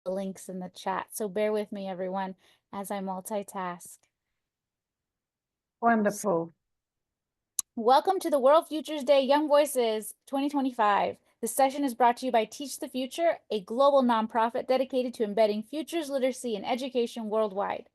links in the chat. So bear with me, everyone, as I multitask. Wonderful. Welcome to the World Futures Day Young Voices 2025. This session is brought to you by Teach the Future, a global nonprofit dedicated to embedding futures literacy in education worldwide.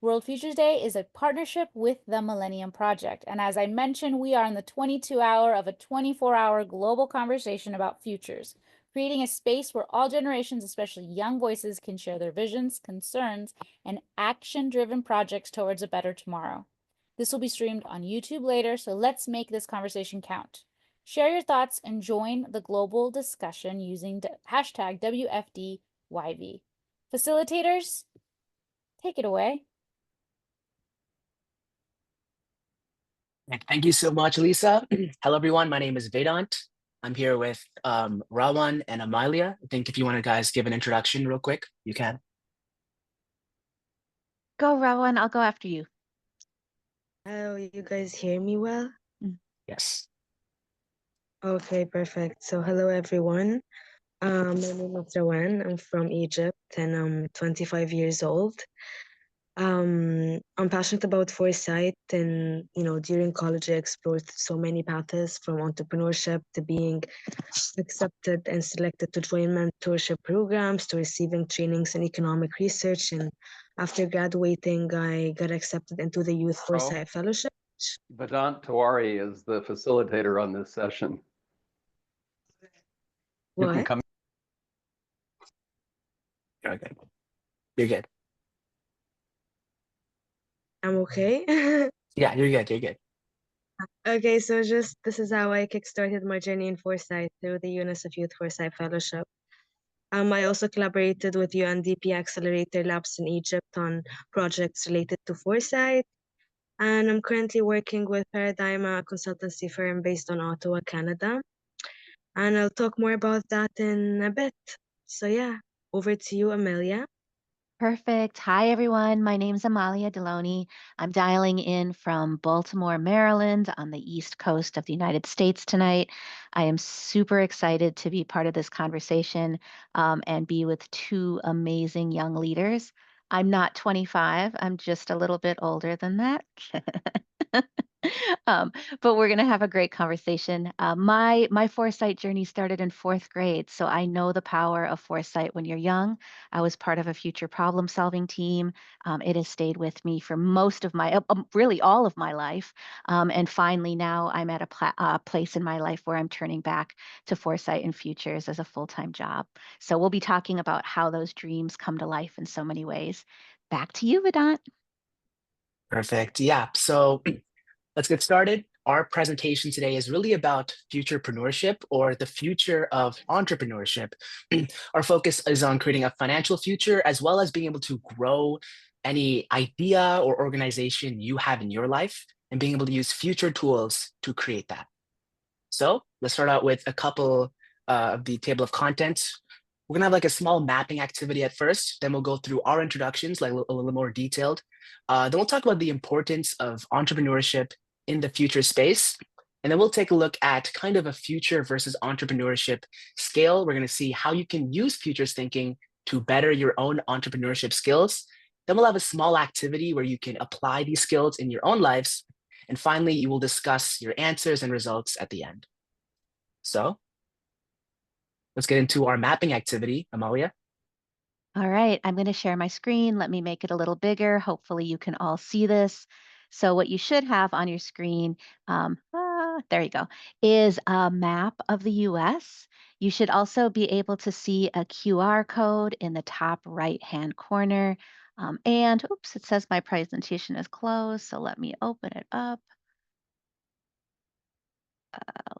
World Futures Day is a partnership with the Millennium Project. And as I mentioned, we are in the 22-hour of a 24-hour global conversation about futures, creating a space where all generations, especially young voices, can share their visions, concerns, and action-driven projects towards a better tomorrow. This will be streamed on YouTube later, so let's make this conversation count. Share your thoughts and join the global discussion using hashtag WFDYV. Facilitators, take it away. Thank you so much, Lisa. Hello, everyone. My name is Vedant. I'm here with Rawan and Amalia. I think if you want to guys give an introduction real quick, you can. Go, Rawan. I'll go after you. Oh, you guys hear me well? Yes. Okay, perfect. So hello, everyone. My name is Rawan. I'm from Egypt and I'm 25 years old. I'm passionate about foresight, and during college I explored so many paths from entrepreneurship to being accepted and selected to join mentorship programs to receiving trainings in economic research. And after graduating, I got accepted into the Youth Foresight Fellowship. Vedant Tawari is the facilitator on this session. You can What? come. Okay. You're good. I'm okay. Yeah, you're good. You're good. Okay, so this is how I kickstarted my journey in foresight through the UNICEF Youth Foresight Fellowship. I also collaborated with UNDP Accelerator Labs in Egypt on projects related to foresight, and I'm currently working with Paradigm, a consultancy firm based on Ottawa, Canada. And I'll talk more about that in a bit. So yeah, over to you, Amelia. Perfect. Hi, everyone. My name's Amalia Deloney. I'm dialing in from Baltimore, Maryland, on the East Coast of the United States tonight. I am super excited to be part of this conversation and be with two amazing young leaders. I'm not 25. I'm just a little bit older than that. um, but we're going to have a great conversation. My foresight journey started in fourth grade, so I know the power of foresight when you're young. I was part of a future problem solving team. It has stayed with me for most of my, really all of my life. And finally, now I'm at a place in my life where I'm turning back to foresight and futures as a full-time job. So we'll be talking about how those dreams come to life in so many ways. Back to you, Vedant. Perfect. Yeah. So let's get started. Our presentation today is really about futurepreneurship, or the future of entrepreneurship. Our focus is on creating a financial future, as well as being able to grow any idea or organization you have in your life and being able to use future tools to create that. So let's start out with a couple of the table of contents. We're gonna have like a small mapping activity at first, then we'll go through our introductions, like a little more detailed. Then we'll talk about the importance of entrepreneurship in the future space. And then we'll take a look at kind of a future versus entrepreneurship scale. We're gonna see how you can use futures thinking to better your own entrepreneurship skills. Then we'll have a small activity where you can apply these skills in your own lives. And finally, you will discuss your answers and results at the end. So let's get into our mapping activity, Amalia. All right, I'm going to share my screen. Let me make it a little bigger. Hopefully you can all see this. So what you should have on your screen, there you go, is a map of the US. You should also be able to see a QR code in the top right-hand corner. And oops, it says my presentation is closed. So let me open it up.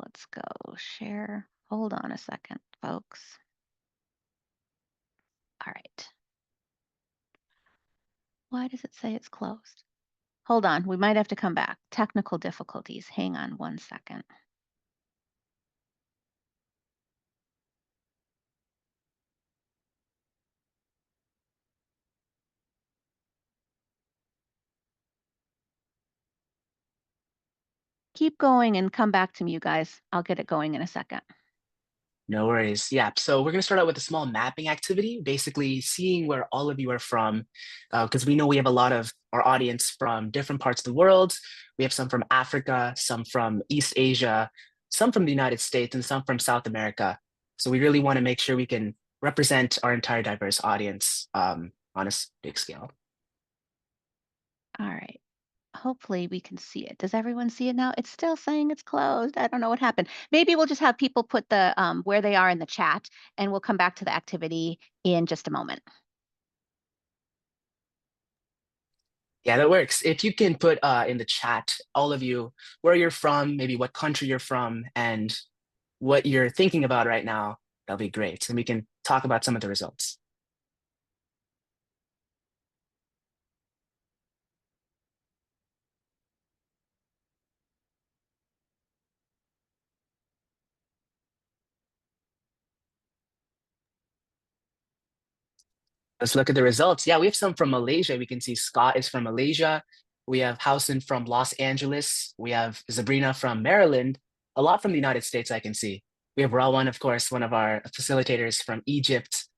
Let's go share. Hold on a second, folks. All right. Why does it say it's closed? Hold on, we might have to come back. Technical difficulties. Hang on one second. Keep going and come back to me, you guys. I'll get it going in a second. No worries. Yeah. So we're going to start out with a small mapping activity, basically seeing where all of you are from, because we know we have a lot of our audience from different parts of the world. We have some from Africa, some from East Asia, some from the United States, and some from South America. So we really want to make sure we can represent our entire diverse audience on a big scale. All right. Hopefully we can see it. Does everyone see it now? It's still saying it's closed. I don't know what happened. Maybe we'll just have people put the where they are in the chat, and we'll come back to the activity in just a moment. Yeah, that works. If you can put in the chat, all of you, where you're from, maybe what country you're from, and what you're thinking about right now, that'll be great. And we can talk about some of the results. Let's look at the results. Yeah, we have some from Malaysia. We can see Scott is from Malaysia. We have Housen from Los Angeles. We have Sabrina from Maryland. A lot from the United States, I can see. We have Rawan, of course, one of our facilitators from Egypt.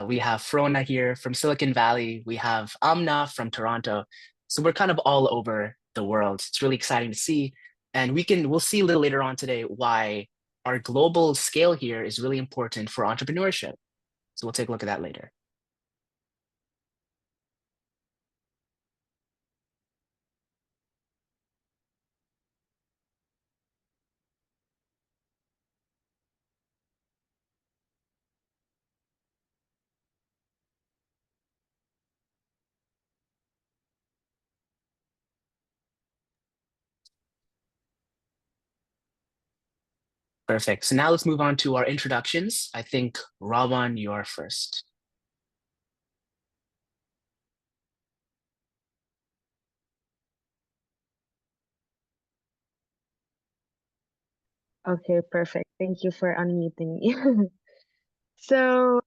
We have Frona here from Silicon Valley. We have Amna from Toronto. So we're kind of all over the world. It's really exciting to see. And we'll see a little later on today why our global scale here is really important for entrepreneurship. So we'll take a look at that later. Perfect. So now let's move on to our introductions. I think, Rawan, you're first. Okay, perfect. Thank you for unmuting me. So,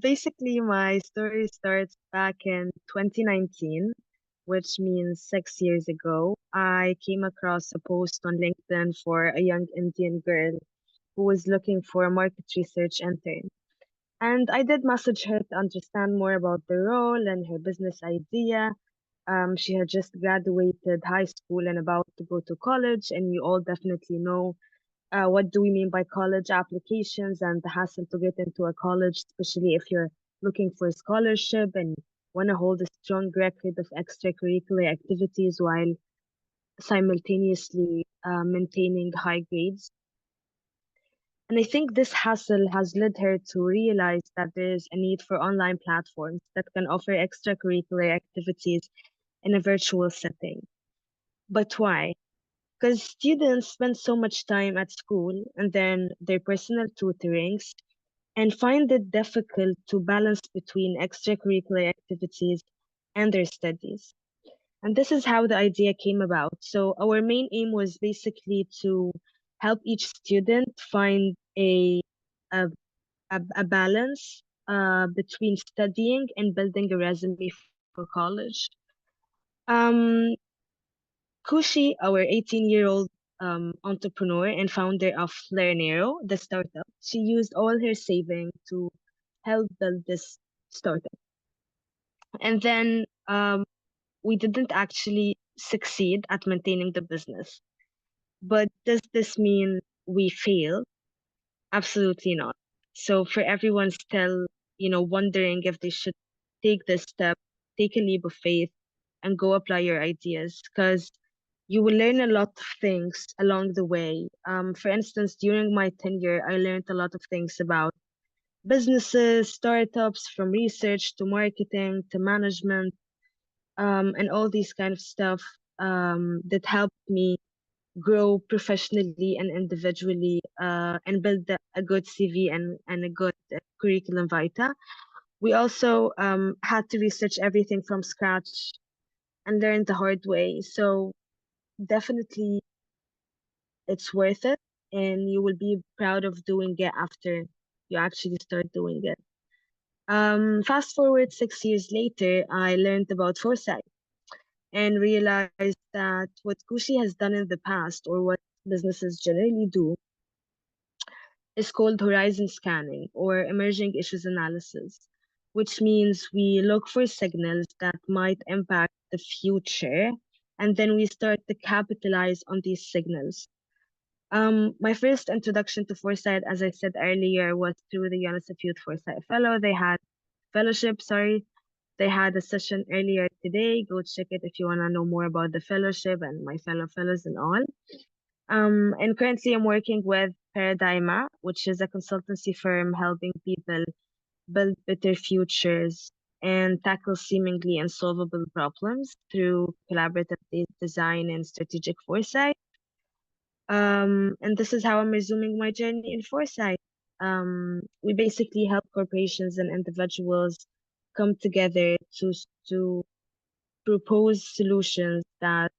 basically, my story starts back in 2019, which means 6 years ago. I came across a post on LinkedIn for a young Indian girl who was looking for a market research intern. And I did message her to understand more about the role and her business idea. She had just graduated high school and about to go to college, and you all definitely know what do we mean by college applications and the hassle to get into a college, especially if you're looking for a scholarship and want to hold a strong record of extracurricular activities while simultaneously maintaining high grades. And I think this hassle has led her to realize that there is a need for online platforms that can offer extracurricular activities in a virtual setting. But why? Because students spend so much time at school and then their personal tutorings and find it difficult to balance between extracurricular activities and their studies. And this is how the idea came about. So our main aim was basically to help each student find a, a balance between studying and building a resume for college. Um, Kushi, our 18-year-old entrepreneur and founder of Learnero, the startup, she used all her saving to help build this startup. And then we didn't actually succeed at maintaining the business. But does this mean we failed? Absolutely not. So for everyone still, wondering if they should take this step, take a leap of faith and go apply your ideas, because you will learn a lot of things along the way. For instance, during my tenure, I learned a lot of things about businesses, startups, from research to marketing to management, and all these kind of stuff that helped me grow professionally and individually, and build a good CV and a good curriculum vitae. We also had to research everything from scratch and learn the hard way. So definitely it's worth it, and you will be proud of doing it after you actually start doing it. Fast forward 6 years later, I learned about foresight and realized that what Kushi has done in the past, or what businesses generally do, is called horizon scanning or emerging issues analysis, which means we look for signals that might impact the future, and then we start to capitalize on these signals. My first introduction to foresight, as I said earlier, was through the UNICEF Youth Foresight Fellowship. They had a session earlier today. Go check it if you want to know more about the fellowship and my fellow fellows and all. And currently I'm working with Paradigma, which is a consultancy firm helping people build better futures and tackle seemingly unsolvable problems through collaborative design and strategic foresight. And this is how I'm resuming my journey in foresight. We basically help corporations and individuals come together to propose solutions that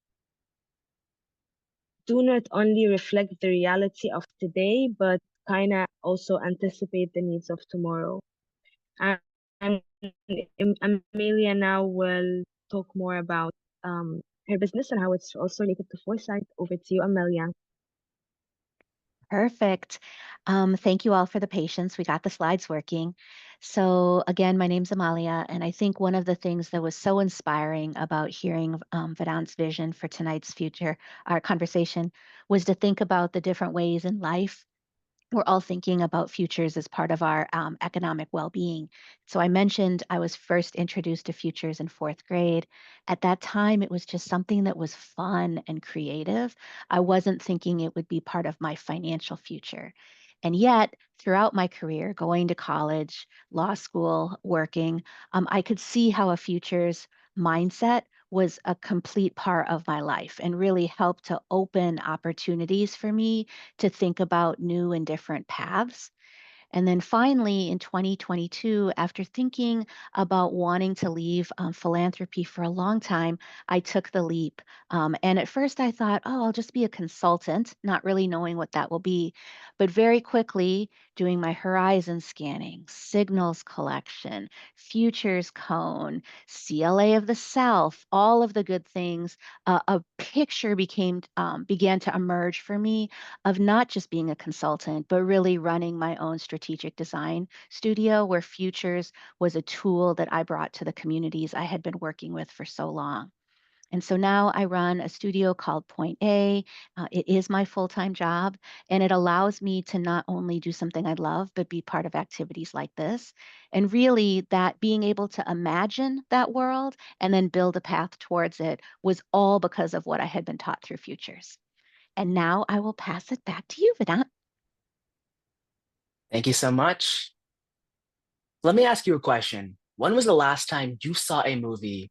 do not only reflect the reality of today, but kind of also anticipate the needs of tomorrow. And Amelia now will talk more about her business and how it's also related to foresight. Over to you, Amelia. Perfect. Thank you all for the patience. We got the slides working. So again, my name's Amalia, and I think one of the things that was so inspiring about hearing Vedant's vision for tonight's our conversation, was to think about the different ways in life we're all thinking about futures as part of our economic well-being. So I mentioned I was first introduced to futures in fourth grade. At that time, it was just something that was fun and creative. I wasn't thinking it would be part of my financial future. And yet, throughout my career, going to college, law school, working, I could see how a futures mindset was a complete part of my life and really helped to open opportunities for me to think about new and different paths. And then finally, in 2022, after thinking about wanting to leave philanthropy for a long time, I took the leap. And at first, I thought, oh, I'll just be a consultant, not really knowing what that will be. But very quickly, doing my horizon scanning, signals collection, futures cone, CLA of the South, all of the good things, a picture began to emerge for me of not just being a consultant, but really running my own strategic design studio where futures was a tool that I brought to the communities I had been working with for so long. And so now I run a studio called Point A. It is my full-time job, and it allows me to not only do something I love, but be part of activities like this. And really, that being able to imagine that world and then build a path towards it was all because of what I had been taught through futures. And now I will pass it back to you, Vedant. Thank you so much. Let me ask you a question. When was the last time you saw a movie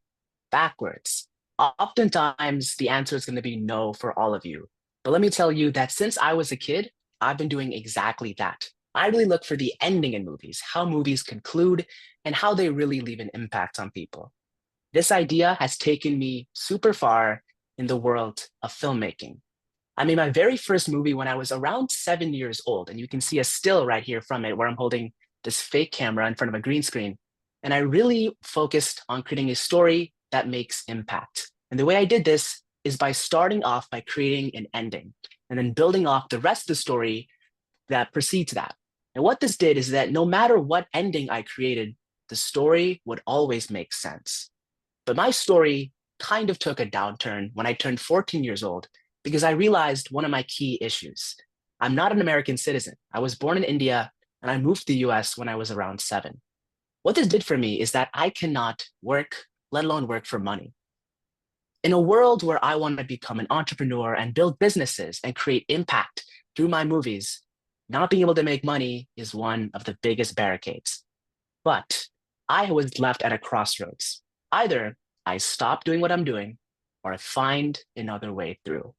backwards? Oftentimes, the answer is going to be no for all of you. But let me tell you that since I was a kid, I've been doing exactly that. I really look for the ending in movies, how movies conclude, and how they really leave an impact on people. This idea has taken me super far in the world of filmmaking. I made my very first movie when I was around 7 years old, and you can see a still right here from it where I'm holding this fake camera in front of a green screen. And I really focused on creating a story that makes impact. And the way I did this is by starting off by creating an ending and then building off the rest of the story that precedes that. And what this did is that no matter what ending I created, the story would always make sense. But my story kind of took a downturn when I turned 14 years old because I realized one of my key issues. I'm not an American citizen. I was born in India and I moved to the US when I was around 7. What this did for me is that I cannot work, let alone work for money. In a world where I want to become an entrepreneur and build businesses and create impact through my movies, not being able to make money is one of the biggest barricades. But I was left at a crossroads. Either I stop doing what I'm doing or I find another way through.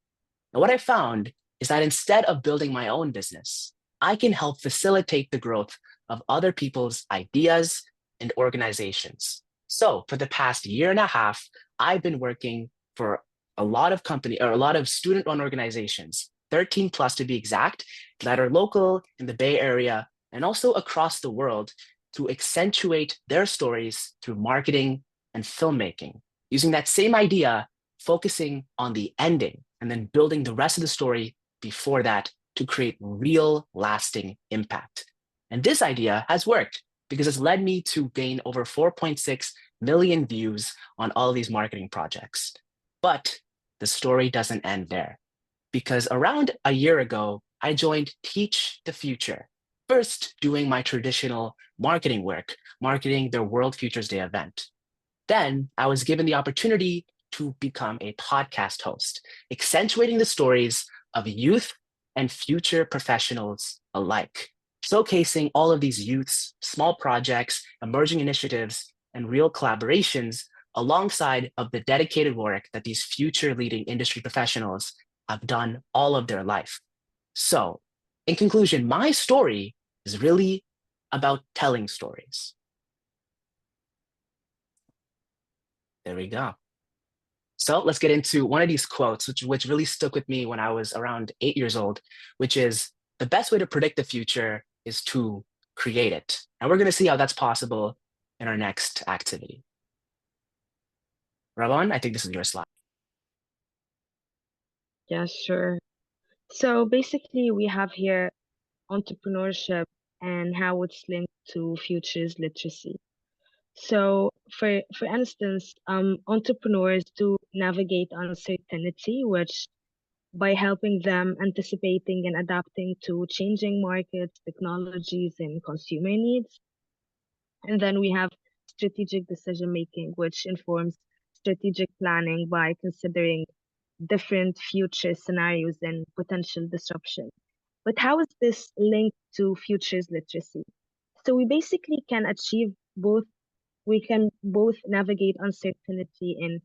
And what I found is that instead of building my own business, I can help facilitate the growth of other people's ideas and organizations. So for the past year and a half, I've been working for a lot of student-run organizations, 13 plus to be exact, that are local in the Bay Area and also across the world to accentuate their stories through marketing and filmmaking, using that same idea, focusing on the ending and then building the rest of the story before that to create real lasting impact. And this idea has worked because it's led me to gain over 4.6 million views on all of these marketing projects. But the story doesn't end there, because around a year ago, I joined Teach the Future, first doing my traditional marketing work, marketing their World Futures Day event. Then I was given the opportunity to become a podcast host, accentuating the stories of youth and future professionals alike, showcasing all of these youths, small projects, emerging initiatives, and real collaborations alongside of the dedicated work that these future leading industry professionals have done all of their life. So, in conclusion, my story is really about telling stories. There we go. So let's get into one of these quotes, which really stuck with me when I was around 8 years old, which is, the best way to predict the future is to create it. And we're going to see how that's possible in our next activity. Ravan, I think this is your slide. Yeah, sure. So basically, we have here entrepreneurship and how it's linked to futures literacy. So, for instance, entrepreneurs do navigate uncertainty, which by helping them anticipating and adapting to changing markets, technologies, and consumer needs. And then we have strategic decision making, which informs strategic planning by considering different future scenarios and potential disruption. But how is this linked to futures literacy? So we basically can achieve both. We can both navigate uncertainty and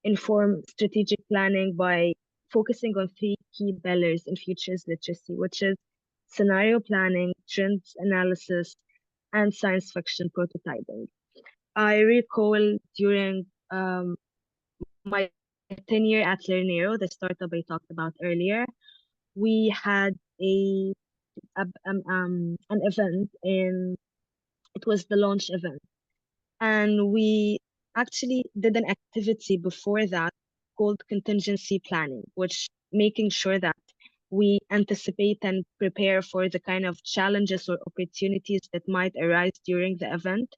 inform strategic planning by focusing on three key pillars in futures literacy, which is scenario planning, trends analysis, and science fiction prototyping. I recall during my tenure at Lernero, the startup I talked about earlier, we had an event, and it was the launch event. And we actually did an activity before that called contingency planning, which making sure that we anticipate and prepare for the kind of challenges or opportunities that might arise during the event,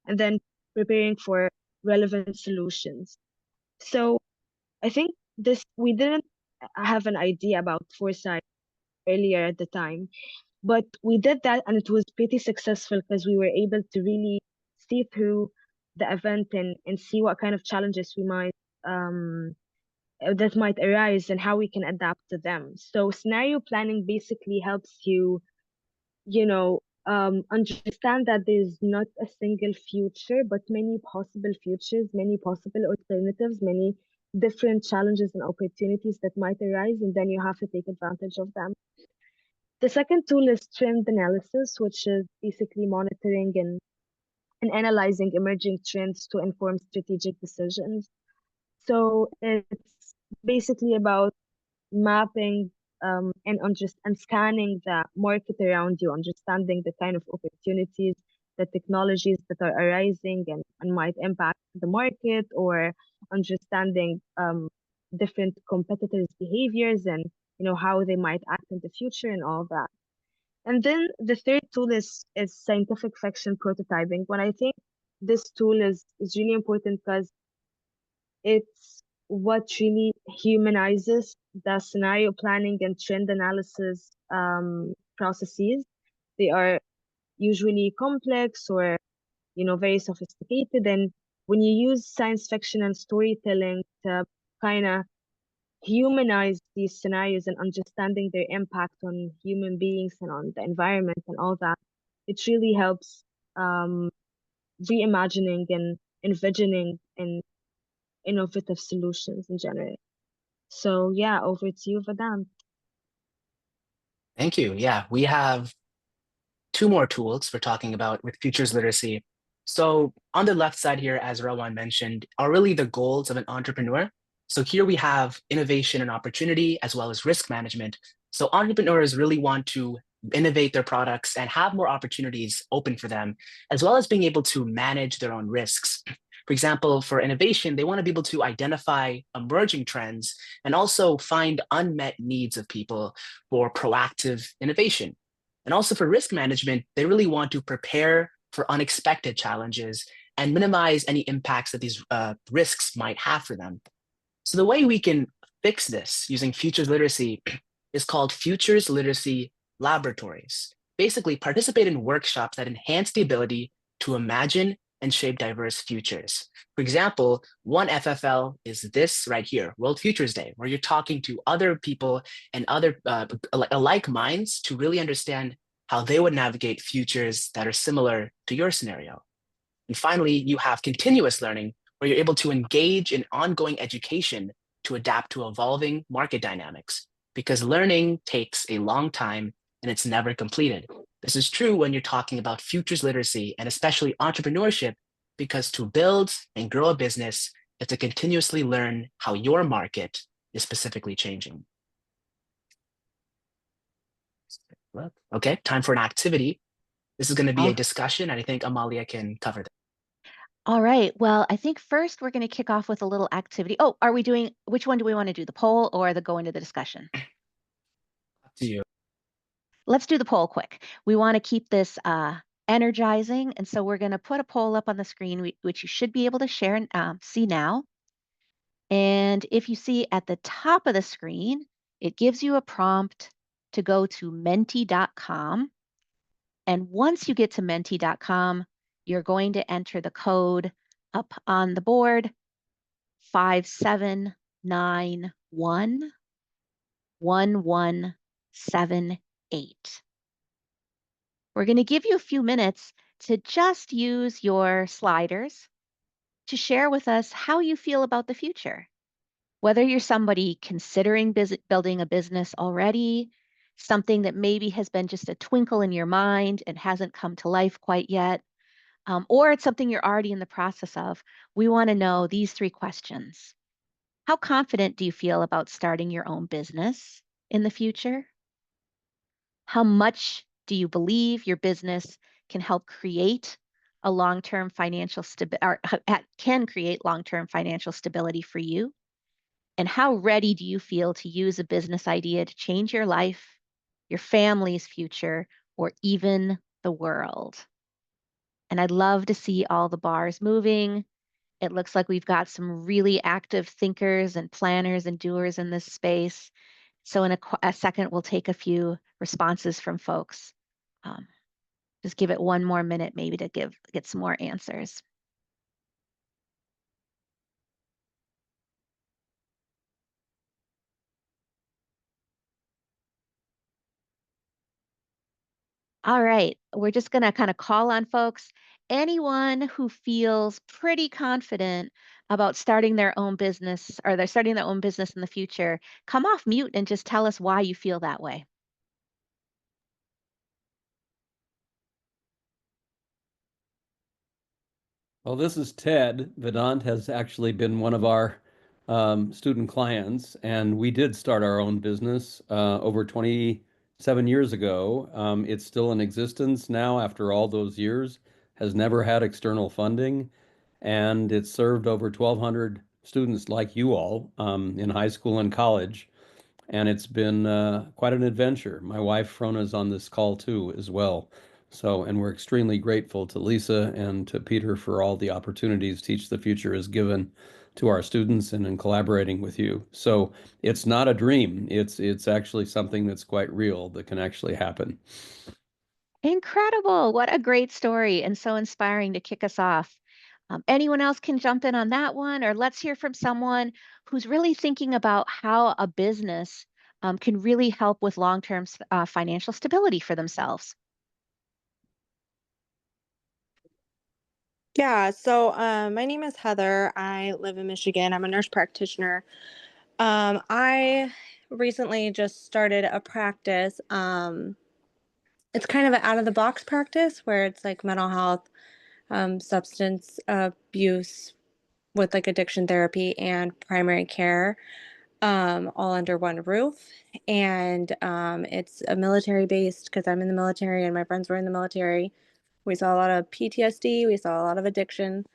and then preparing for relevant solutions. So I think we didn't have an idea about foresight earlier at the time, but we did that and it was pretty successful because we were able to really see through the event and see what kind of challenges we might that might arise and how we can adapt to them. So scenario planning basically helps you, understand that there's not a single future, but many possible futures, many possible alternatives, many different challenges and opportunities that might arise, and then you have to take advantage of them. The second tool is trend analysis, which is basically monitoring and analyzing emerging trends to inform strategic decisions. So it's basically about mapping and scanning the market around you, understanding the kind of opportunities, the technologies that are arising and might impact the market, or understanding different competitors' behaviors and how they might act in the future and all that. And then the third tool is scientific fiction prototyping. When I think this tool is really important because it's what really humanizes the scenario planning and trend analysis processes. They are usually complex or very sophisticated, and when you use science fiction and storytelling to kind of humanize these scenarios and understanding their impact on human beings and on the environment and all that, it really helps reimagining and envisioning and innovative solutions in general. So yeah, over to you, Vedant. Thank you. Yeah, we have two more tools we're talking about with futures literacy. So on the left side here, as Rawan mentioned, are really the goals of an entrepreneur. So here we have innovation and opportunity, as well as risk management. So entrepreneurs really want to innovate their products and have more opportunities open for them, as well as being able to manage their own risks. For example, for innovation, they want to be able to identify emerging trends and also find unmet needs of people for proactive innovation. And also for risk management, they really want to prepare for unexpected challenges and minimize any impacts that these risks might have for them. So the way we can fix this using futures literacy is called futures literacy laboratories. Basically, participate in workshops that enhance the ability to imagine and shape diverse futures. For example, one FFL is this right here, World Futures Day, where you're talking to other people and other alike minds to really understand how they would navigate futures that are similar to your scenario. And finally, you have continuous learning, where you're able to engage in ongoing education to adapt to evolving market dynamics, because learning takes a long time and it's never completed. This is true when you're talking about futures literacy and especially entrepreneurship, because to build and grow a business, you have to continuously learn how your market is specifically changing. Okay, time for an activity. This is going to be a discussion, and I think Amalia can cover that. All right. Well, I think first we're going to kick off with a little activity. Oh, are we doing, which one do we want to do, the poll or the go into the discussion? Up to you. Let's do the poll quick. We want to keep this energizing. And so we're going to put a poll up on the screen, which you should be able to share and see now. And if you see at the top of the screen, it gives you a prompt to go to menti.com. And once you get to menti.com, you're going to enter the code up on the board, 57911178. We're going to give you a few minutes to just use your sliders to share with us how you feel about the future. Whether you're somebody considering building a business already, something that maybe has been just a twinkle in your mind and hasn't come to life quite yet, or it's something you're already in the process of, we want to know these 3 questions. How confident do you feel about starting your own business in the future? How much do you believe your business can help create a long-term financial can create long-term financial stability for you? And how ready do you feel to use a business idea to change your life, your family's future, or even the world? And I'd love to see all the bars moving. It looks like we've got some really active thinkers and planners and doers in this space. So in a second, we'll take a few responses from folks. Just give it one more minute maybe to get some more answers. All right, we're just going to kind of call on folks. Anyone who feels pretty confident about starting their own business or they're starting their own business in the future, come off mute and just tell us why you feel that way. Well, this is Ted. Vedant has actually been one of our student clients, and we did start our own business over 27 years ago. It's still in existence now after all those years, has never had external funding, and it's served over 1,200 students like you all in high school and college. And it's been quite an adventure. My wife, Frona, is on this call too, as well. So, and we're extremely grateful to Lisa and to Peter for all the opportunities Teach the Future has given to our students and in collaborating with you. So it's not a dream. It's actually something that's quite real that can actually happen. Incredible. What a great story and so inspiring to kick us off. Anyone else can jump in on that one, or let's hear from someone who's really thinking about how a business can really help with long-term financial stability for themselves. Yeah, so my name is Heather. I live in Michigan. I'm a nurse practitioner. I recently just started a practice. It's kind of an out-of-the-box practice where it's like mental health, substance abuse with like addiction therapy and primary care, all under one roof. And it's a military based because I'm in the military and my friends were in the military. We saw a lot of PTSD. We saw a lot of addiction.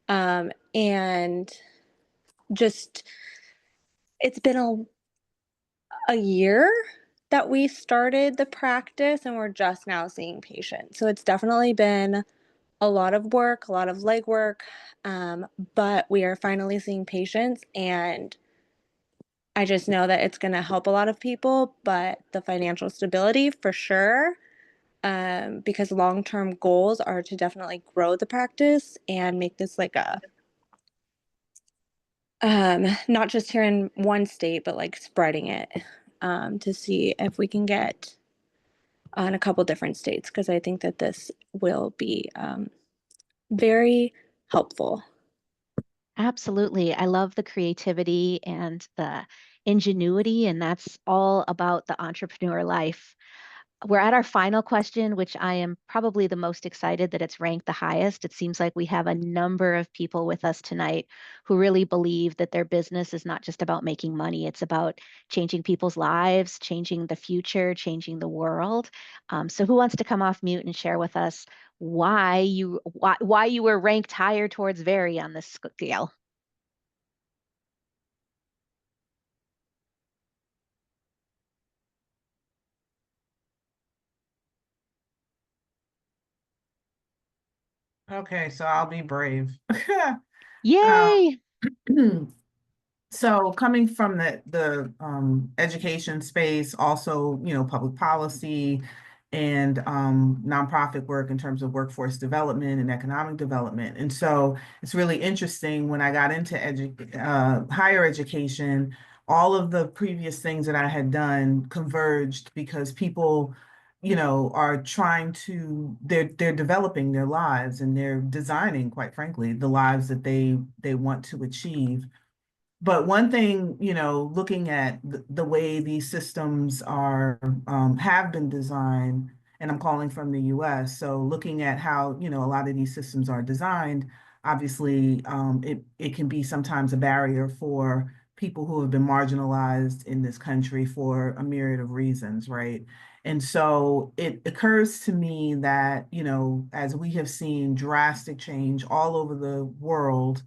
And just, it's been a year that we started the practice, and we're just now seeing patients. So it's definitely been a lot of work, a lot of legwork, but we are finally seeing patients, and I just know that it's going to help a lot of people, but the financial stability for sure, because long-term goals are to definitely grow the practice and make this like a not just here in one state, but like spreading it, to see if we can get on a couple different states, because I think that this will be very helpful. Absolutely. I love the creativity and the ingenuity, and that's all about the entrepreneur life. We're at our final question, which I am probably the most excited that it's ranked the highest. It seems like we have a number of people with us tonight who really believe that their business is not just about making money, it's about changing people's lives, changing the future, changing the world. So who wants to come off mute and share with us why you were ranked higher towards very on this scale? Okay, so I'll be brave. Yay! So coming from the education space, also, public policy and nonprofit work in terms of workforce development and economic development. And so it's really interesting when I got into higher education, all of the previous things that I had done converged because people are trying to, they're developing their lives and they're designing, quite frankly, the lives that they want to achieve. But one thing, looking at the way these systems are have been designed, and I'm calling from the US, so looking at how, a lot of these systems are designed, obviously it can be sometimes a barrier for people who have been marginalized in this country for a myriad of reasons, right? And so it occurs to me that, as we have seen drastic change all over the world,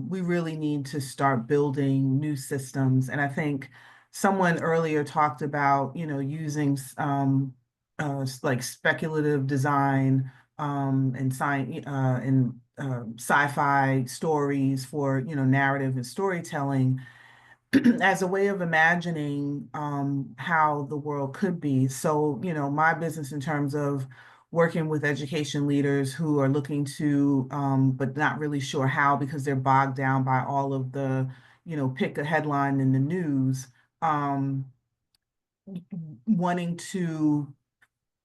we really need to start building new systems. And I think someone earlier talked about, using like speculative design and science and sci-fi stories for, narrative and storytelling as a way of imagining how the world could be. So, my business in terms of working with education leaders who are looking to, but not really sure how because they're bogged down by all of the, pick a headline in the news, wanting to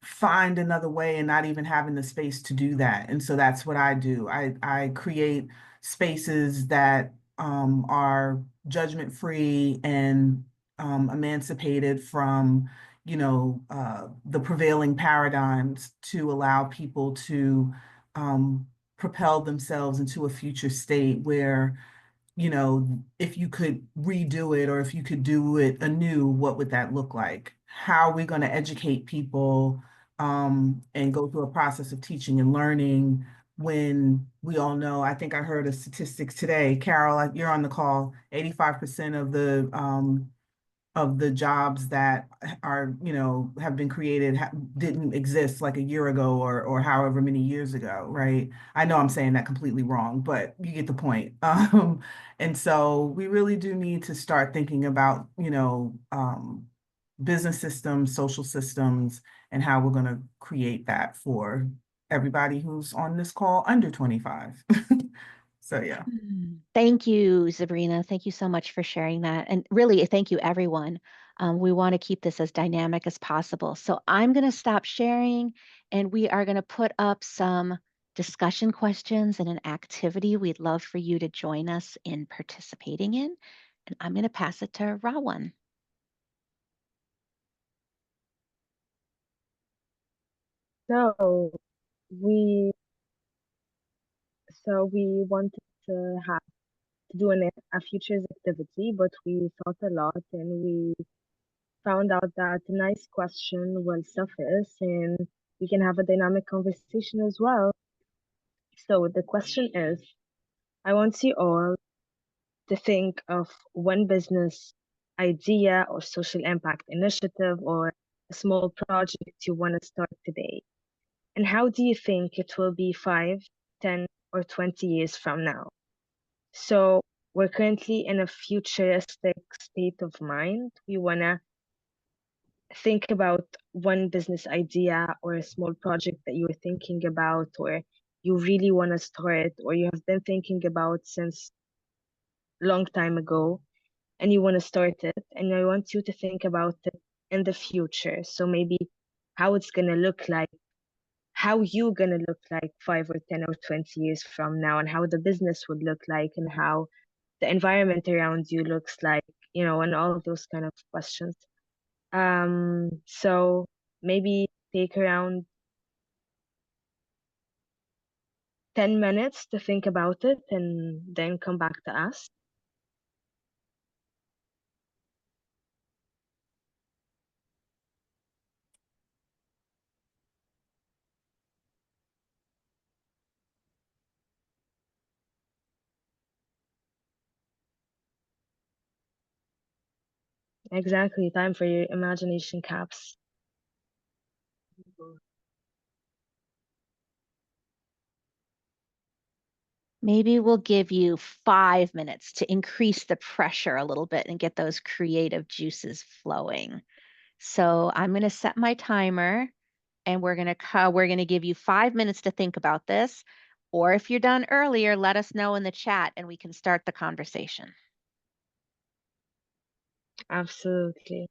find another way and not even having the space to do that. And so that's what I do. I create spaces that are judgment free and emancipated from, the prevailing paradigms to allow people to propel themselves into a future state where, if you could redo it or if you could do it anew, what would that look like? How are we going to educate people and go through a process of teaching and learning when we all know, I think I heard a statistics today, Carol, you're on the call, 85% of the jobs that are, have been created didn't exist like a year ago or however many years ago, right? I know I'm saying that completely wrong, but you get the point. And so we really do need to start thinking about, business systems, social systems, and how we're going to create that for everybody who's on this call under 25. So yeah. Thank you, Sabrina. Thank you so much for sharing that. And really, thank you, everyone. We want to keep this as dynamic as possible. So I'm going to stop sharing and we are going to put up some discussion questions and an activity we'd love for you to join us in participating in. And I'm going to pass it to Rawan. So we we wanted to have to do a futures activity, but we thought a lot and we found out that a nice question will surface and we can have a dynamic conversation as well. So the question is, I want you all to think of one business idea or social impact initiative or a small project you want to start today. And how do you think it will be 5, 10, or 20 years from now? So we're currently in a futuristic state of mind. We want to think about one business idea or a small project that you're thinking about, or you really want to start, or you have been thinking about since long time ago, and you want to start it. And I want you to think about it in the future. So maybe how it's going to look like, how you going to look like 5 or 10 or 20 years from now, and how the business would look like, and how the environment around you looks like, and all of those kind of questions. So maybe take around 10 minutes to think about it and then come back to us. Exactly, time for your imagination caps. Maybe we'll give you 5 minutes to increase the pressure a little bit and get those creative juices flowing. So I'm going to set my timer, and we're going to give you 5 minutes to think about this. Or if you're done earlier, let us know in the chat and we can start the conversation. Absolutely.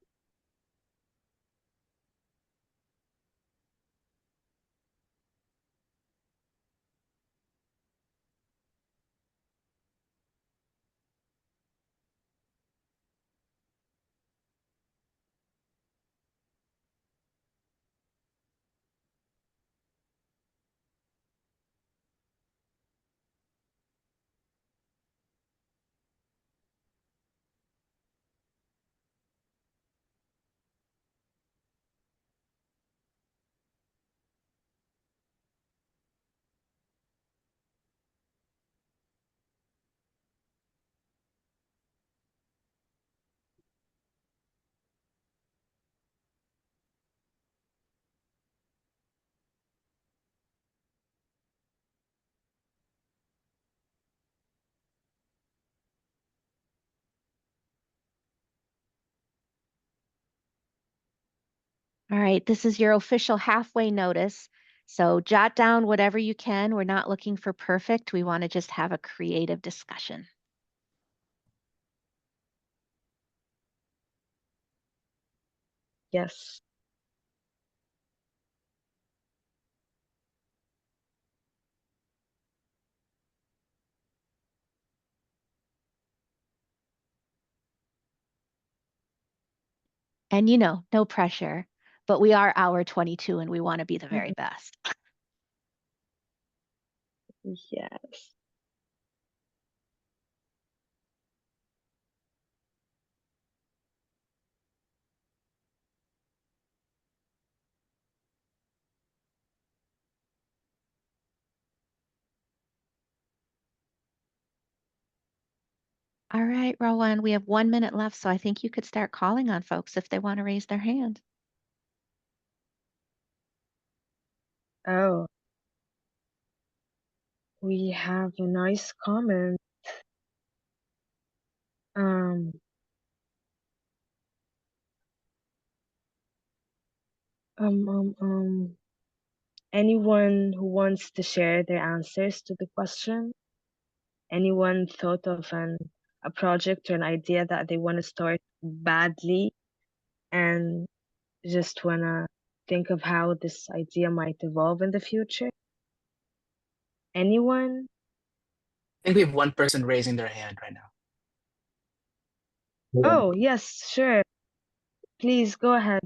All right, this is your official halfway notice. So jot down whatever you can. We're not looking for perfect. We want to just have a creative discussion. Yes. And no pressure, but we are hour 22 and we want to be the very best. Yes. All right, Rowan, we have 1 minute left, so I think you could start calling on folks if they want to raise their hand. Oh, we have a nice comment. Um, anyone who wants to share their answers to the question? Anyone thought of a project or an idea that they want to start badly and just want to think of how this idea might evolve in the future? Anyone? I think we have one person raising their hand right now. Oh, yes, sure. Please go ahead.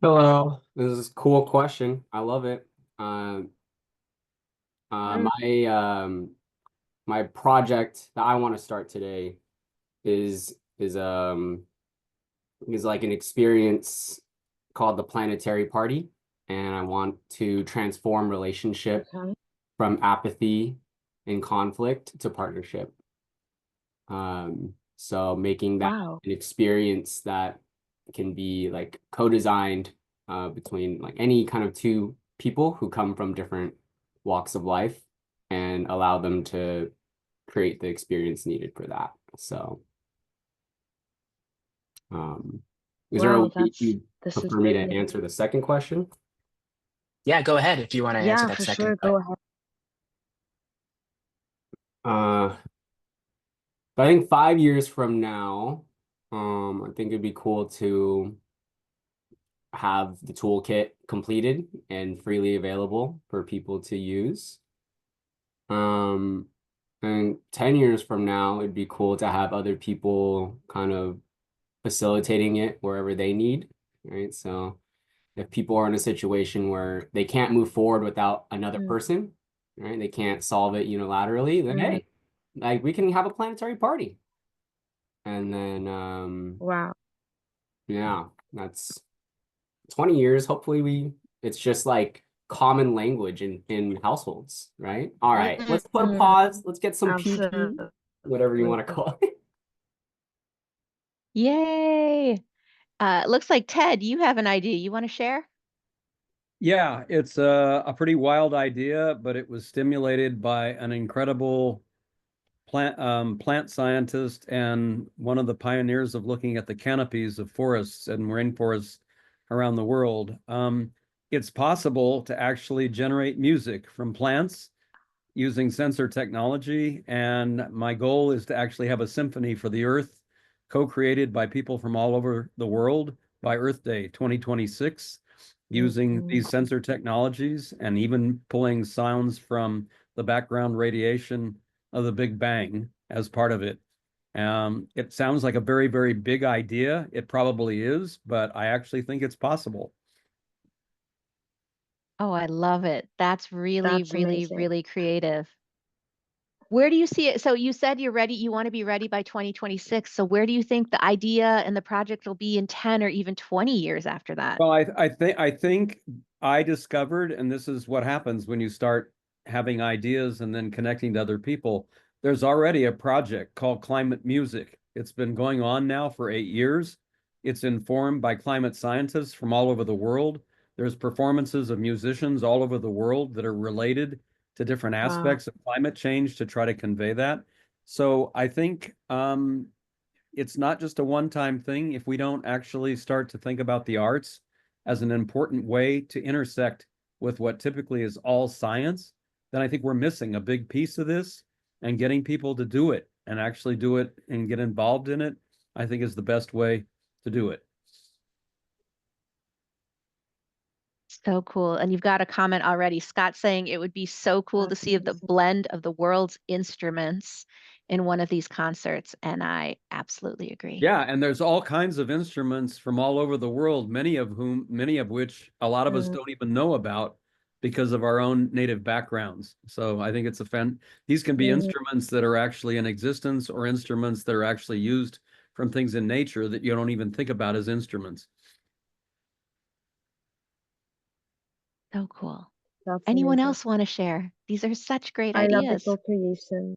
Hello, this is a cool question. I love it. Mm. My project that I want to start today is like an experience called the Planetary Party, and I want to transform relationship Okay. from apathy and conflict to partnership. So making that Wow. an experience that can be like co-designed between like any kind of two people who come from different walks of life and allow them to create the experience needed for that. So is there a Wow, way you this is prefer me to really, answer the second question? Yeah, go ahead if you want to answer yeah, that for second. sure. Go ahead. But I think 5 years from now, I think it'd be cool to have the toolkit completed and freely available for people to use. And 10 years from now, it'd be cool to have other people kind of facilitating it wherever they need, right? So if people are in a situation where they can't move forward without another Mm, person, right? They can't solve it unilaterally, then mm, hey, like we can have a planetary party. And then wow. yeah, that's 20 years. Hopefully it's just like common language in households, right? All right, let's put a Mm, pause. Let's get some PP, absolutely. whatever you want to call it. Yay. Looks like Ted, you have an idea. You want to share? Yeah, it's a pretty wild idea, but it was stimulated by an incredible plant scientist and one of the pioneers of looking at the canopies of forests and rainforests around the world. It's possible to actually generate music from plants using sensor technology, and my goal is to actually have a symphony for the Earth, co-created by people from all over the world by Earth Day 2026, using Mm, these sensor technologies and even pulling sounds from the background radiation of the Big Bang as part of it. It sounds like a very, very big idea. It probably is, but I actually think it's possible. Oh, I love it. That's really, that's really, amazing. really creative. Where do you see it? So you said you're ready, you want to be ready by 2026. So where do you think the idea and the project will be in 10 or even 20 years after that? Well, I think I discovered, and this is what happens when you start having ideas and then connecting to other people. There's already a project called Climate Music. It's been going on now for 8 years. It's informed by climate scientists from all over the world. There's performances of musicians all over the world that are related to different Wow. aspects of climate change to try to convey that. So I think it's not just a one-time thing. If we don't actually start to think about the arts as an important way to intersect with what typically is all science, then I think we're missing a big piece of this. And getting people to do it and actually do it and get involved in it, I think is the best way to do it. So cool. And you've got a comment already. Scott saying it would be so cool to That's see the amazing. blend of the world's instruments in one of these concerts. And I absolutely agree. Yeah, and there's all kinds of instruments from all over the world, many of which a lot of us Mm, don't even know about because of our own native backgrounds. So I think these can be mm, instruments that are actually in existence or instruments that are actually used from things in nature that you don't even think about as instruments. So cool. that's Anyone amazing. else want to share? These are such great I love the ideas. co-creation.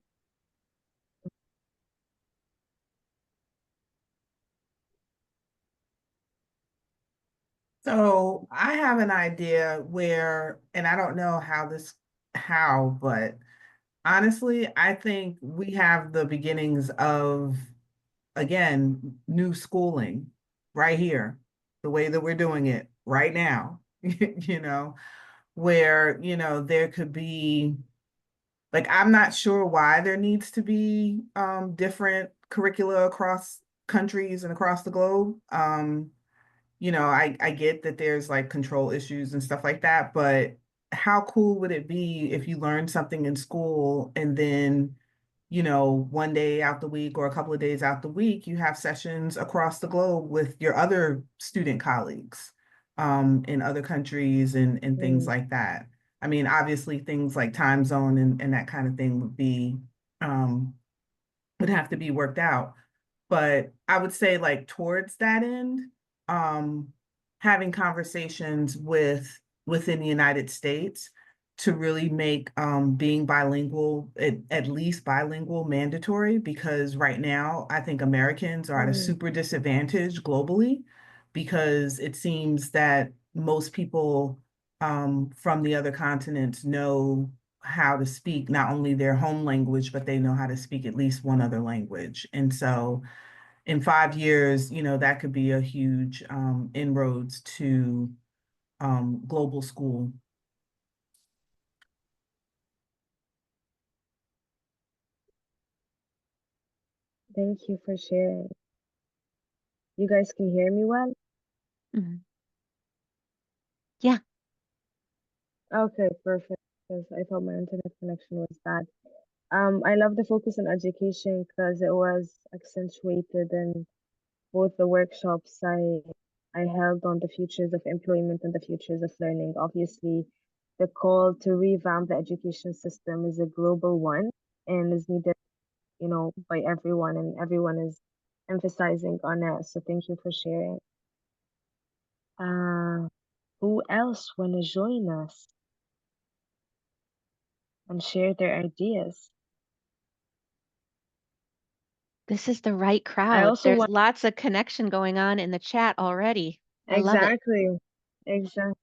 So I have an idea where, and I don't know but honestly, I think we have the beginnings of, again, new schooling right here, the way that we're doing it right now, where, there could be, like, I'm not sure why there needs to be different curricula across countries and across the globe. I get that there's like control issues and stuff like that, but how cool would it be if you learned something in school and then, one day out the week or a couple of days out the week, you have sessions across the globe with your other student colleagues in other countries and things Mm, like that. I mean, obviously things like time zone and that kind of thing um, would have to be worked out. But I would say like towards that end, um, having conversations within the United States to really make being bilingual, at least bilingual, mandatory, because right now I think Americans are at a super disadvantage globally, because it seems that most people from the other continents know how to speak not only their home language, but they know how to speak at least one other language. And so in 5 years, that could be a huge inroads to global school. Thank you for sharing. You guys can hear me well? Mhm. Yeah. Okay, perfect. Because I thought my internet connection was bad. I love the focus on education because it was accentuated in both the workshops I held on the futures of employment and the futures of learning. Obviously, the call to revamp the education system is a global one and is needed, by everyone, and everyone is emphasizing on it. So thank you for sharing. Who else wanna join us and share their ideas? This is the right I crowd. also There's want lots of connection going on in the chat already. I love it. exactly.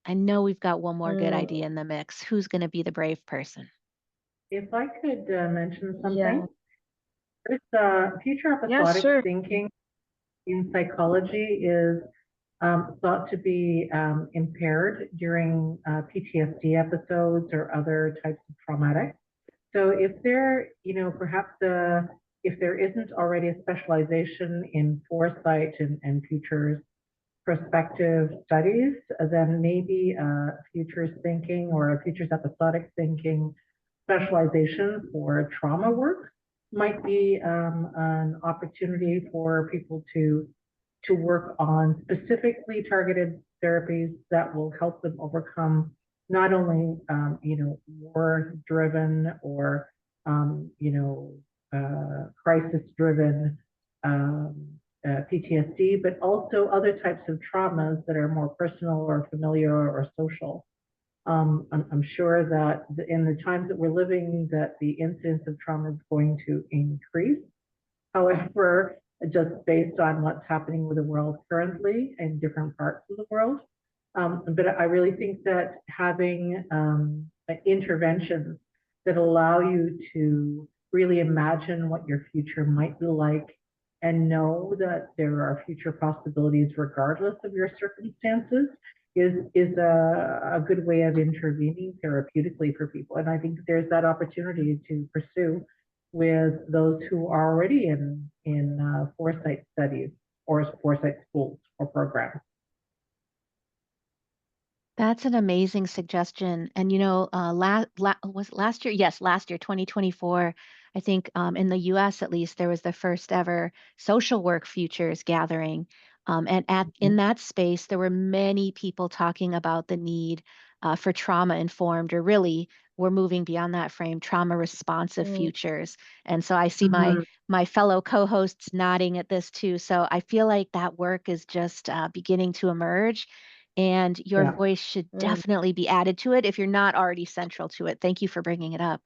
I know we've got one more good idea in the mix. Who's going to be the brave person? If I could mention Yeah. something, there's future Yeah, episodic sure. thinking in psychology is thought to be impaired during PTSD episodes or other types of traumatic. So if there, perhaps if there isn't already a specialization in foresight and futures prospective studies, then maybe futures thinking or a futures episodic thinking specialization for trauma work might be an opportunity for people to work on specifically targeted therapies that will help them overcome not only war-driven or crisis-driven PTSD, but also other types of traumas that are more personal or familiar or social. I'm sure that in the times that we're living, that the incidence of trauma is going to increase. However, just based on what's happening with the world currently in different parts of the world. But I really think that having interventions that allow you to really imagine what your future might be like and know that there are future possibilities regardless of your circumstances is a good way of intervening therapeutically for people. And I think there's that opportunity to pursue with those who are already in foresight studies or foresight schools or programs. That's an amazing suggestion. And was it last year? Yes, last year, 2024. I think in the US at least, there was the first ever social work futures gathering. And in that space, there were many people talking about the need for trauma informed, or really, we're moving beyond that frame, trauma responsive futures. And so I see my fellow co-hosts nodding at this too. So I feel like that work is just beginning to emerge. And your voice should definitely be added to it if you're not already central to it. Thank you for bringing it up.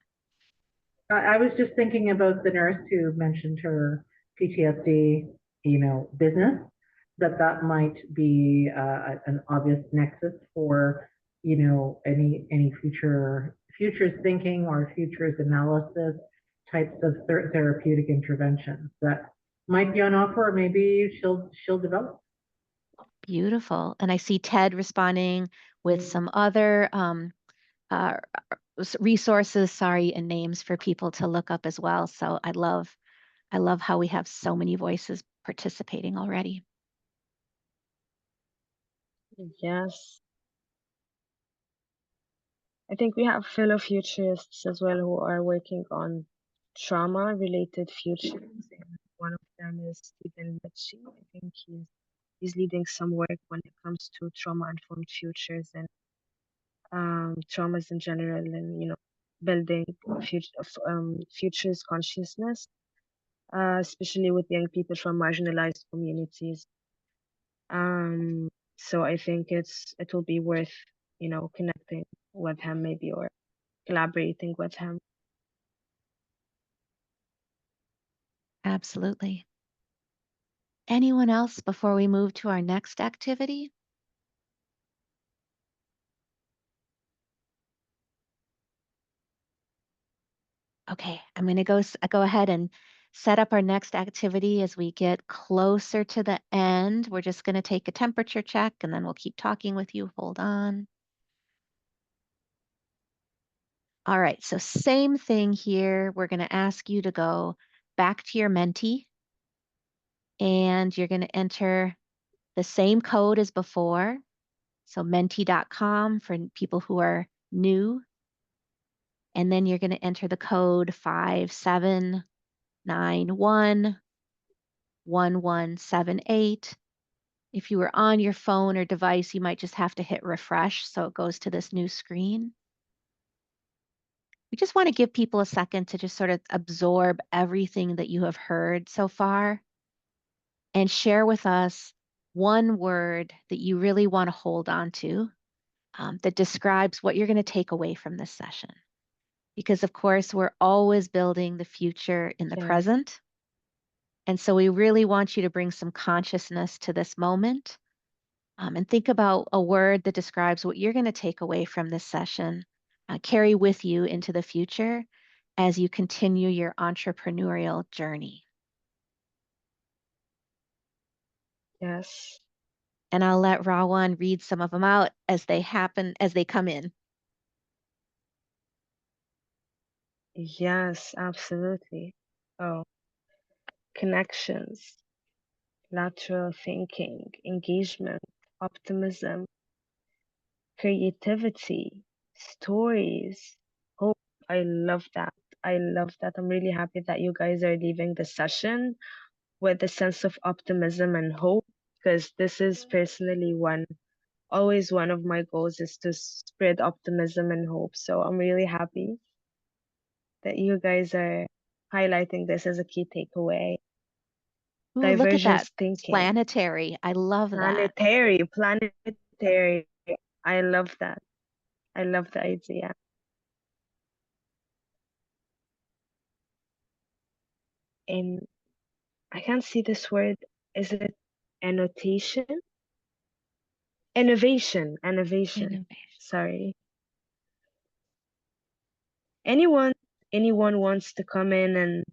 I was just thinking about the nurse who mentioned her PTSD, business, that might be an obvious nexus for, any futures thinking or futures analysis types of therapeutic interventions that might be on offer, or maybe she'll develop. Beautiful. And I see Ted responding with some other uh, resources, sorry, and names for people to look up as well. So I love how we have so many voices participating already. Yes. I think we have fellow futurists as well who are working on trauma-related futures. And one of them is Stephen Mitchell. I think he's leading some work when it comes to trauma-informed futures and traumas in general, and building futures consciousness, especially with young people from marginalized communities. So I think it will be worth, connecting with him maybe, or collaborating with him. Absolutely. Anyone else before we move to our next activity? Okay, I'm going to go ahead and set up our next activity as we get closer to the end. We're just going to take a temperature check and then we'll keep talking with you. Hold on. All right, so same thing here. We're going to ask you to go back to your Menti and you're going to enter the same code as before. So menti.com for people who are new. And then you're going to enter the code 57911178. If you were on your phone or device, you might just have to hit refresh so it goes to this new screen. We just want to give people a second to just sort of absorb everything that you have heard so far and share with us one word that you really want to hold on to that describes what you're going to take away from this session. Because, of course, we're always building the future in the Yeah. present. And so we really want you to bring some consciousness to this moment and think about a word that describes what you're going to take away from this session, carry with you into the future as you continue your entrepreneurial journey. Yes. And I'll let Rawan read some of them out as they come in. Yes, absolutely. Oh, connections, lateral thinking, engagement, optimism, creativity, stories, hope. I love that. I love that. I'm really happy that you guys are leaving the session with a sense of optimism and hope, because this is personally always one of my goals, is to spread optimism and hope. So I'm really happy that you guys are highlighting this as a key takeaway. Ooh, look at that. Divergence thinking. Planetary. I love that. Planetary. I love that. I love the idea. And I can't see this word. Is it annotation? Innovation. Innovation. Sorry. Anyone wants to come in and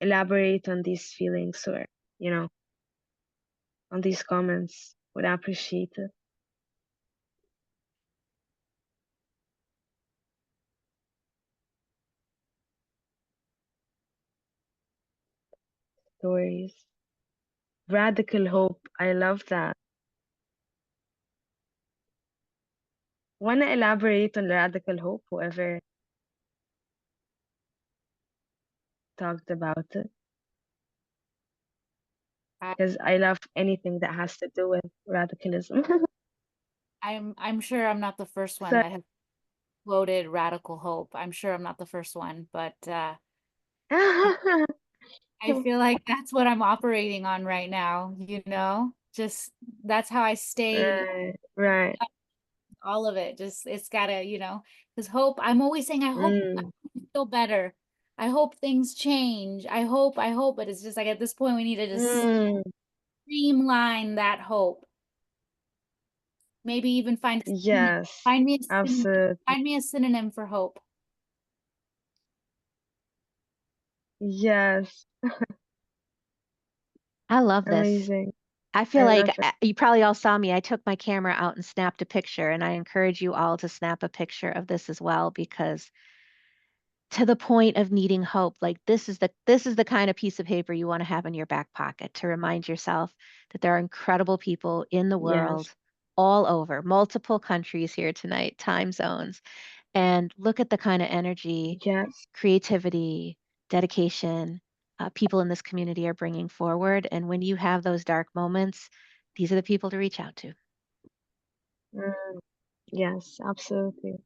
elaborate on these feelings, or, on these comments, would appreciate it. Stories. Radical hope. I love that. Want to elaborate on radical hope, whoever talked about it? Because I love anything that has to do with radicalism. I'm sure I'm not the first one So, that has quoted radical hope. I'm sure I'm not the first one, but I feel like that's what I'm operating on right now, just that's how I stay, right. all of it. Just, it's gotta, because hope, I'm always saying, I hope I feel better. I hope things change. I hope, but it's just like at this point we need to just streamline that hope. Maybe even find a synonym. Yes, Find me a synonym for hope. Yes, I love this. amazing. I feel I like love it. you probably all saw me. I took my camera out and snapped a picture, and I encourage you all to snap a picture of this as well, because to the point of needing hope, like this is the kind of piece of paper you want to have in your back pocket to remind yourself that there are incredible people in the world Yes, all over, multiple countries here tonight, time zones, and look at the kind of energy, yes. creativity, dedication people in this community are bringing forward. And when you have those dark moments, these are the people to reach out to. Yes, absolutely.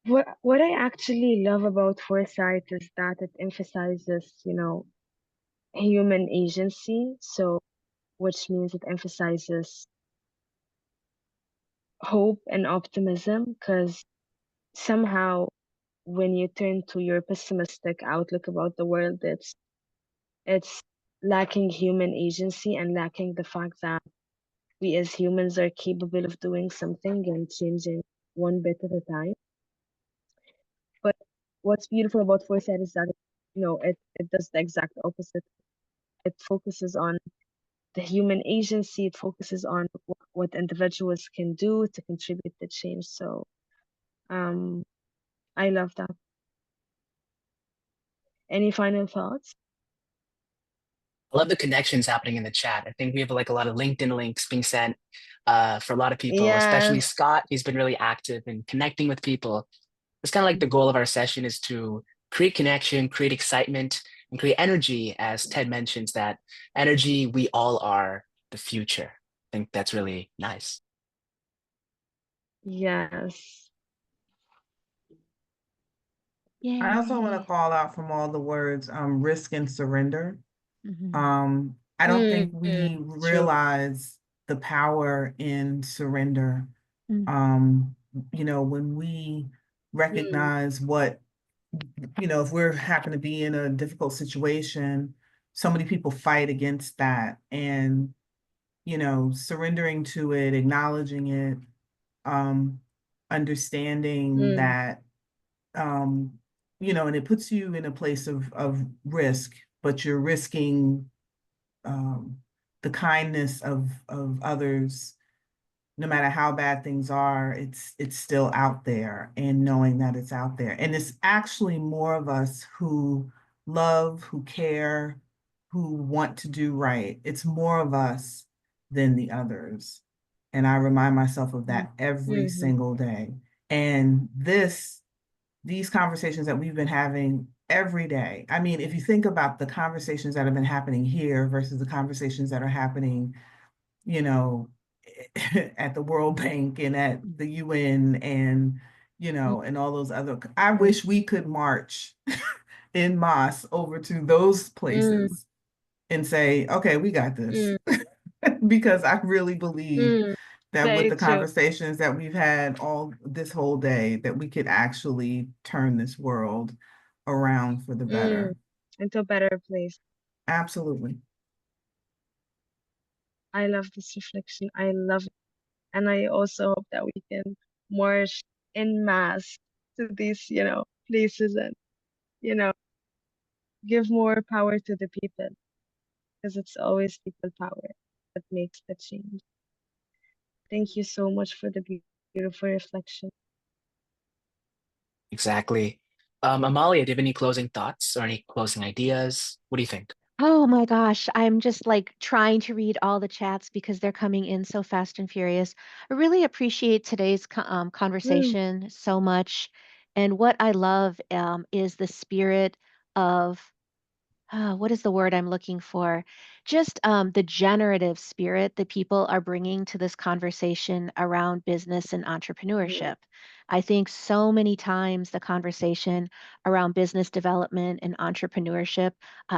What I actually love about foresight is that it emphasizes, human agency. So which means it emphasizes hope and optimism, because somehow when you turn to your pessimistic outlook about the world, it's lacking human agency and lacking the fact that we as humans are capable of doing something and changing one bit at a time. But what's beautiful about foresight is that it does the exact opposite. It focuses on the human agency. It focuses on what individuals can do to contribute to change. So I love that. Any final thoughts? I love the connections happening in the chat. I think we have like a lot of LinkedIn links being sent for a lot of people, especially Yes. Scott. He's been really active in connecting with people. It's kind of like the goal of our session is to create connection, create excitement, and create energy. As Ted mentions, that energy, we all are the future. I think that's really nice. Yes. I also want to Yay. call out from all the words, risk and surrender. Mhm. I don't think we True. realize the power in surrender. Mm. When we recognize what, if we're happen to be in a difficult situation, so many people fight against that. And, surrendering to it, acknowledging it, understanding that, and it puts you in a place of risk, but you're risking the kindness of others. No matter how bad things are, it's still out there, and knowing that it's out there. And it's actually more of us who love, who care, who want to do right. It's more of us than the others. And I remind myself of that every single day. And these conversations that we've been having every day. I mean, if you think about the conversations that have been happening here versus the conversations that are happening, at the World Bank and at the UN and, and all those other, I wish we could march in mass over to those places and say, okay, we got this. Because I really believe that with Very the true. conversations that we've had all this whole day, that we could actually turn this world around for the better. Into a better place. Absolutely. I love this reflection. I love it. And I also hope that we can march en masse to these, places and, give more power to the people, because it's always people power that makes the change. Thank you so much for the beautiful reflection. Exactly. Amalia, do you have any closing thoughts or any closing ideas? What do you think? Oh my gosh, I'm just like trying to read all the chats because they're coming in so fast and furious. I really appreciate today's conversation so much. And what I love is the spirit of what is the word I'm looking for? Just the generative spirit that people are bringing to this conversation around business and entrepreneurship. I think so many times the conversation around business development and entrepreneurship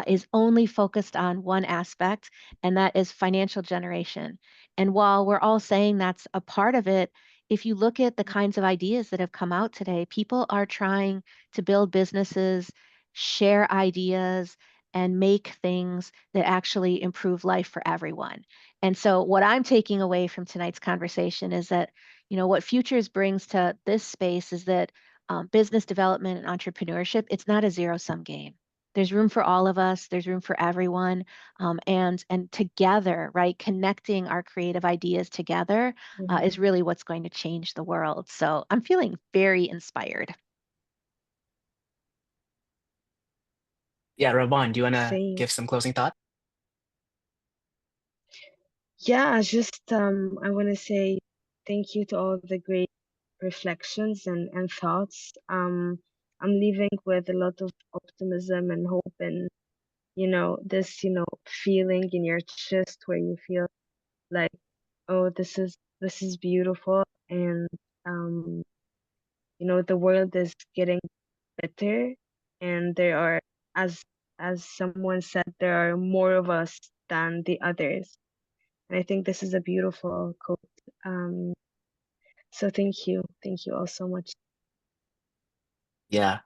is only focused on one aspect, and that is financial generation. And while we're all saying that's a part of it, if you look at the kinds of ideas that have come out today, people are trying to build businesses, share ideas, and make things that actually improve life for everyone. And so, what I'm taking away from tonight's conversation is that, what Futures brings to this space is that business development and entrepreneurship, it's not a zero-sum game. There's room for all of us. There's room for everyone, and together, right, connecting our creative ideas together is really what's going to change the world. So I'm feeling very inspired. Yeah, Ravan, do you want to Same. give some closing thoughts? Yeah, just I want to say thank you to all the great reflections and thoughts. I'm leaving with a lot of optimism and hope, and this feeling in your chest where you feel like, oh, this is beautiful, and um the world is getting better, and there are, as someone said, there are more of us than the others. And I think this is a beautiful quote. So thank you all so much. Yeah.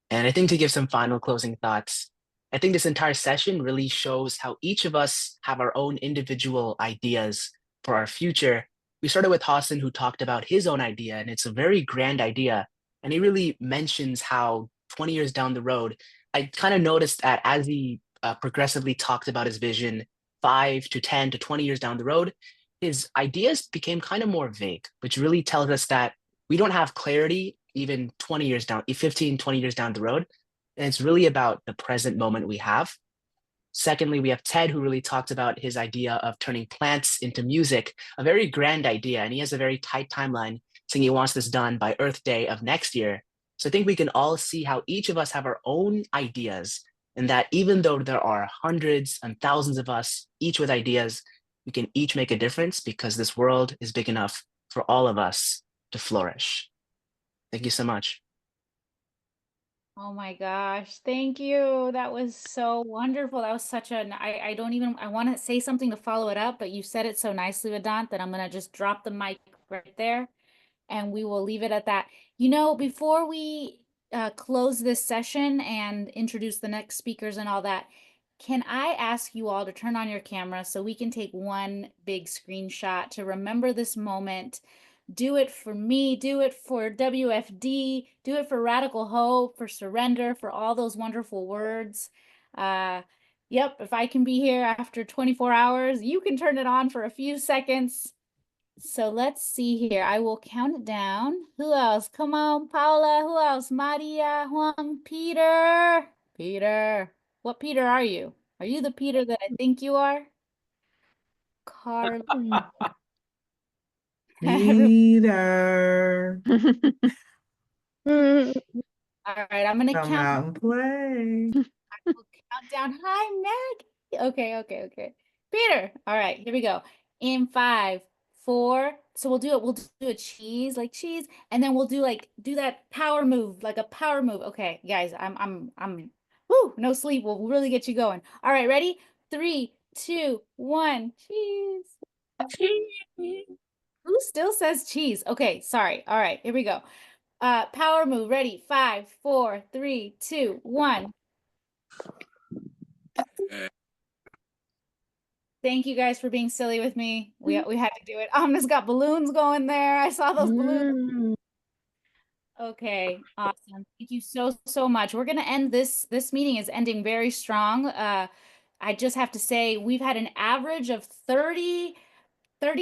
And I think to give some final closing thoughts, I think this entire session really shows how each of us have our own individual ideas for our future. We started with Hassan, who talked about his own idea, and it's a very grand idea. And he really mentions how 20 years down the road, I kind of noticed that as he progressively talked about his vision 5 to 10 to 20 years down the road, his ideas became kind of more vague, which really tells us that we don't have clarity even 20 years down, 15, 20 years down the road. And it's really about the present moment we have. Secondly, we have Ted, who really talked about his idea of turning plants into music, a very grand idea. And he has a very tight timeline, saying he wants this done by Earth Day of next year. So I think we can all see how each of us have our own ideas, and that even though there are hundreds and thousands of us, each with ideas, we can each make a difference because this world is big enough for all of us to flourish. Thank you so much. Oh my gosh, thank you. That was so wonderful. That was such an, I don't even, I want to say something to follow it up, but you said it so nicely, Vedant, that I'm going to just drop the mic right there and we will leave it at that. You know, before we close this session and introduce the next speakers and all that, can I ask you all to turn on your camera so we can take one big screenshot to remember this moment? Do it for me, do it for WFD, do it for Radical Hope, for Surrender, for all those wonderful words. Yep, if I can be here after 24 hours, you can turn it on for a few seconds. So let's see here. I will count it down. Who else? Come on, Paula. Who else? Maria, Juan, Peter. Peter. What Peter are you? Are you the Peter that I think you are? Carla. Peter, All right, I'm gonna come count. out and play. I will count down. Hi, Meg. Okay. Peter. All right, here we go. In 5, 4. So we'll do it. We'll do a cheese, like cheese, and then we'll do that power move, like a power move. Okay, guys, I'm. Woo! No sleep. We'll really get you going. All right, ready? 3, 2, 1. Cheese. Who still says cheese? Okay, sorry. All right, here we go. Power move. Ready? 5, 4, 3, 2, 1. Thank you guys for being silly with me. We had to do it. Amna's got balloons going there. I saw those balloons. Okay, awesome. Thank you so much. We're gonna end this meeting is ending very strong. I just have to say we've had an average of 30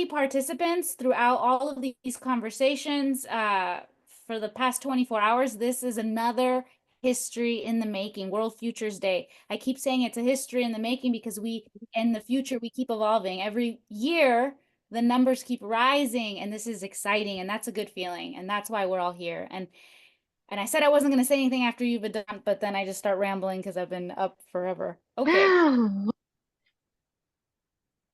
participants throughout all of these conversations for the past 24 hours. This is another history in the making, World Futures Day. I keep saying it's a history in the making because in the future, we keep evolving. Every year, the numbers keep rising, and this is exciting, and that's a good feeling, and that's why we're all here. And I said I wasn't going to say anything after you, but then I just start rambling because I've been up forever. Okay.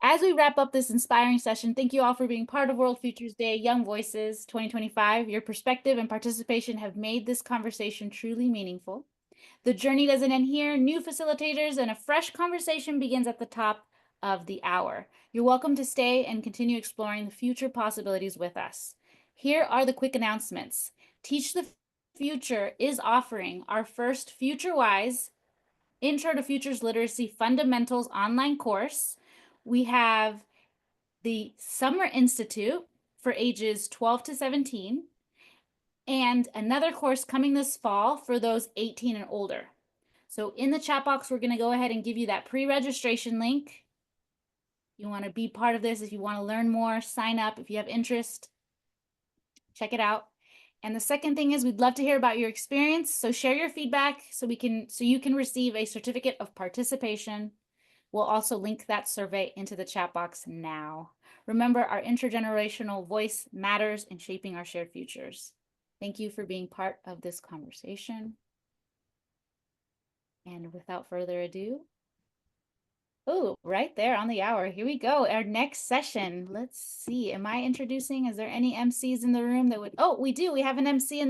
As we wrap up this inspiring session, thank you all for being part of World Futures Day Young Voices 2025. Your perspective and participation have made this conversation truly meaningful. The journey doesn't end here. New facilitators and a fresh conversation begins at the top of the hour. You're welcome to stay and continue exploring the future possibilities with us. Here are the quick announcements. Teach the Future is offering our first FutureWise Intro to Futures Literacy Fundamentals online course. We have the Summer Institute for ages 12 to 17, and another course coming this fall for those 18 and older. So in the chat box, we're going to go ahead and give you that pre-registration link. You want to be part of this, if you want to learn more, sign up. If you have interest, check it out. And the second thing is we'd love to hear about your experience. So share your feedback so you can receive a certificate of participation. We'll also link that survey into the chat box now. Remember, our intergenerational voice matters in shaping our shared futures. Thank you for being part of this conversation. And without further ado, oh, right there on the hour. Here we go. Our next session. Let's see. Am I introducing? Is there any MCs in the room that would? Oh, we do. We have an MC in the room.